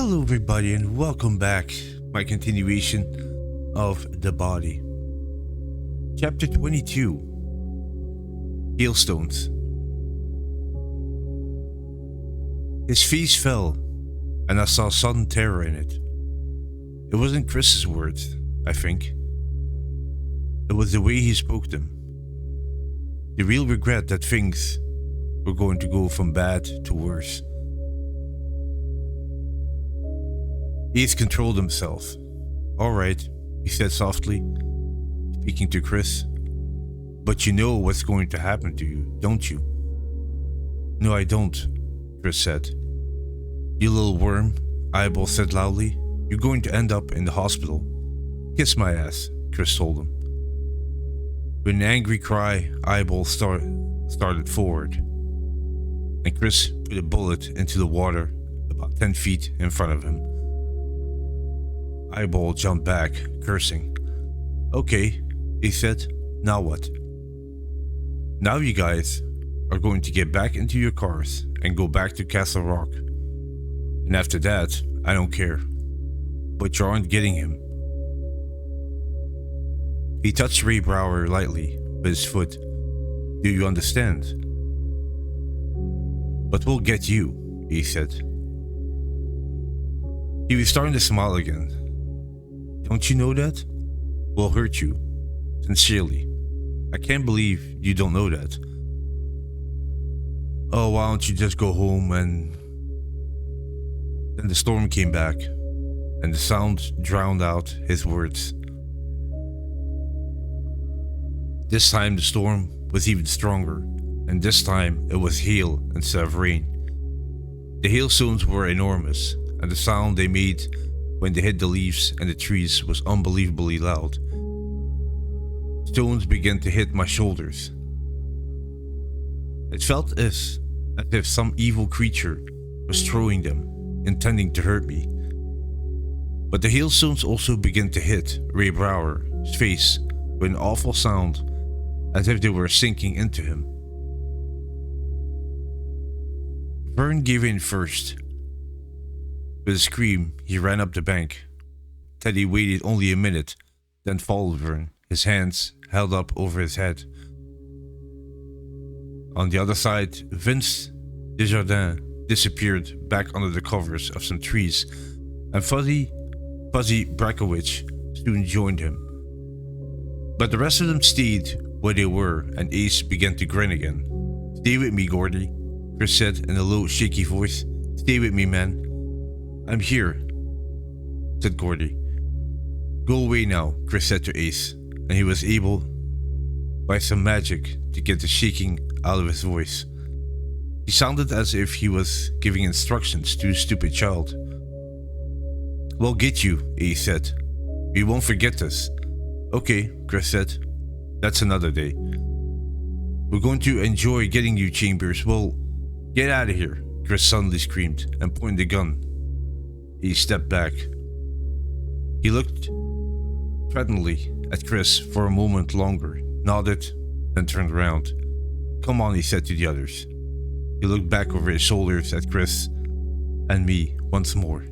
Hello, everybody, and welcome back. My continuation of The Body. Chapter 22 Hailstones. His face fell, and I saw sudden terror in it. It wasn't Chris's words, I think. It was the way he spoke them. The real regret that things were going to go from bad to worse. He's controlled himself. Alright, he said softly, speaking to Chris. But you know what's going to happen to you, don't you? No, I don't, Chris said. You little worm, Eyeball said loudly. You're going to end up in the hospital. Kiss my ass, Chris told him. With an angry cry, Eyeball started forward, and Chris put a bullet into the water about 10 feet in front of him. Eyeball jumped back, cursing. Okay, he said. Now what? Now you guys are going to get back into your cars and go back to Castle Rock. And after that, I don't care. But you aren't getting him. He touched Ray Brower lightly with his foot. Do you understand? But we'll get you, he said. He was starting to smile again. Don't you know that? We'll hurt you. Sincerely. I can't believe you don't know that. Oh, why don't you just go home and... Then the storm came back, and the sound drowned out his words. This time the storm was even stronger, and this time it was hail instead of rain. The hailstones were enormous, and the sound they made when they hit the leaves and the trees was unbelievably loud. Stones began to hit my shoulders. It felt as if some evil creature was throwing them, intending to hurt me. But the hailstones also began to hit Ray Brower's face with an awful sound, as if they were sinking into him. Vern gave in first. With a scream, he ran up the bank. Teddy waited only a minute, then followed Vern, his hands held up over his head. On the other side, Vince Desjardins disappeared back under the covers of some trees, and Fuzzy Brakowicz soon joined him. But the rest of them stayed where they were, and Ace began to grin again. Stay with me, Gordy, Chris said in a low, shaky voice. Stay with me, man. I'm here, said Gordy. Go away now, Chris said to Ace, and he was able, by some magic, to get the shaking out of his voice. He sounded as if he was giving instructions to a stupid child. We'll get you, Ace said. We won't forget this. Okay, Chris said. That's another day. We're going to enjoy getting you, Chambers. Well, get out of here, Chris suddenly screamed and pointed the gun. He stepped back. He looked threateningly at Chris for a moment longer, nodded, then turned around. Come on, he said to the others. He looked back over his shoulders at Chris and me once more.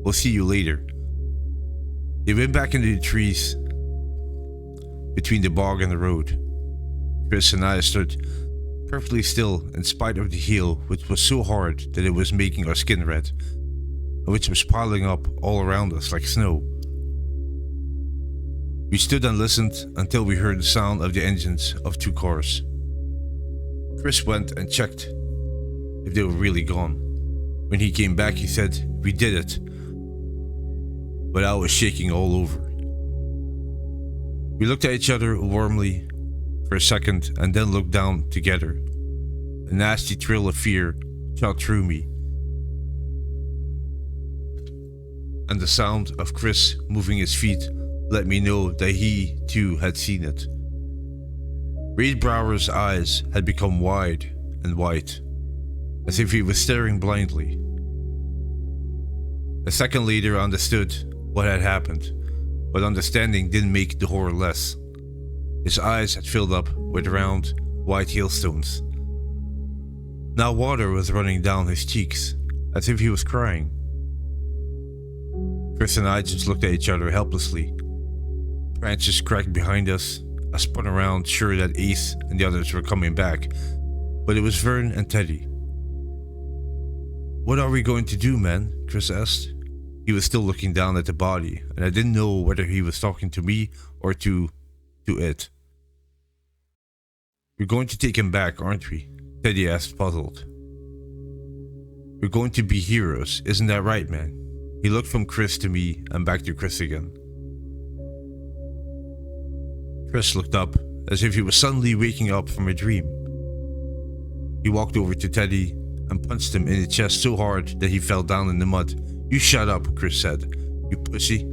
We'll see you later. They went back into the trees between the bog and the road. Chris and I stood perfectly still in spite of the hail, which was so hard that it was making our skin red, and which was piling up all around us like snow. We stood and listened until we heard the sound of the engines of 2 cars. Chris went and checked if they were really gone. When he came back, he said, We did it. But I was shaking all over. We looked at each other warmly for a second and then looked down together. A nasty thrill of fear shot through me. And the sound of Chris moving his feet let me know that he too had seen it. Ray Brower's eyes had become wide and white, as if he was staring blindly. A second later I understood what had happened, but understanding didn't make the horror less. His eyes had filled up with round, white hailstones. Now water was running down his cheeks, as if he was crying. Chris and I just looked at each other helplessly. Branches cracked behind us. I spun around, sure that Ace and the others were coming back, but it was Vern and Teddy. "What are we going to do, man?" Chris asked. He was still looking down at the body, and I didn't know whether he was talking to me or to it. "We're going to take him back, aren't we?" Teddy asked, puzzled. "We're going to be heroes, isn't that right, man?" He looked from Chris to me and back to Chris again. Chris looked up, as if he was suddenly waking up from a dream. He walked over to Teddy and punched him in the chest so hard that he fell down in the mud. "You shut up," Chris said. "You pussy."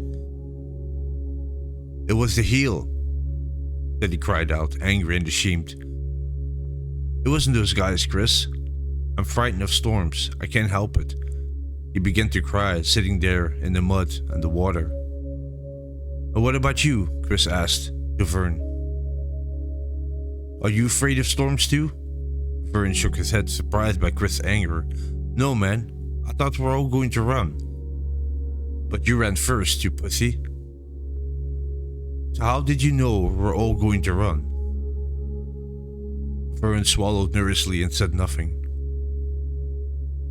"It was the heel," Teddy cried out, angry and ashamed. "It wasn't those guys, Chris. I'm frightened of storms. I can't help it." He began to cry, sitting there in the mud and the water. "And what about you?" Chris asked to Vern. "Are you afraid of storms too?" Vern shook his head, surprised by Chris' anger. "No, man. I thought we were all going to run." "But you ran first, you pussy." "So how did you know we're all going to run?" Vern swallowed nervously and said nothing.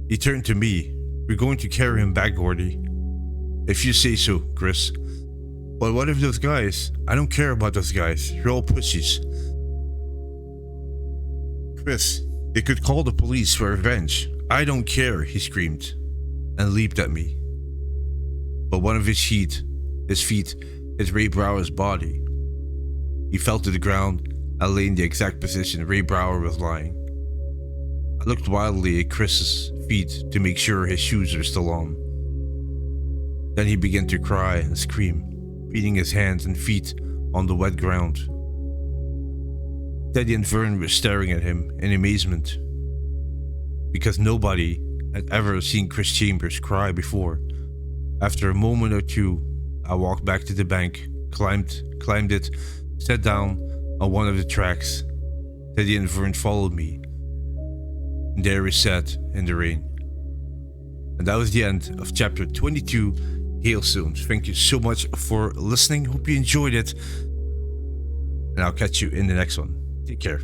He turned to me. "We're going to carry him back, Gordy." "If you say so, Chris." "But what if those guys? I don't care about those guys. You're all pussies." "Chris, they could call the police for revenge. I don't care," he screamed, and leaped at me. But one of his feet hit Ray Brower's body. He fell to the ground and lay in the exact position Ray Brower was lying. I looked wildly at Chris's feet to make sure his shoes were still on. Then he began to cry and scream, beating his hands and feet on the wet ground. Teddy and Vern were staring at him in amazement, because nobody had ever seen Chris Chambers cry before. After a moment or two, I walked back to the bank, climbed it, sat down on one of the tracks. Teddy and Vern followed me, and there we sat in the rain. And that was the end of chapter 22, Hailstones. Thank you so much for listening. Hope you enjoyed it, and I'll catch you in the next one. Take care.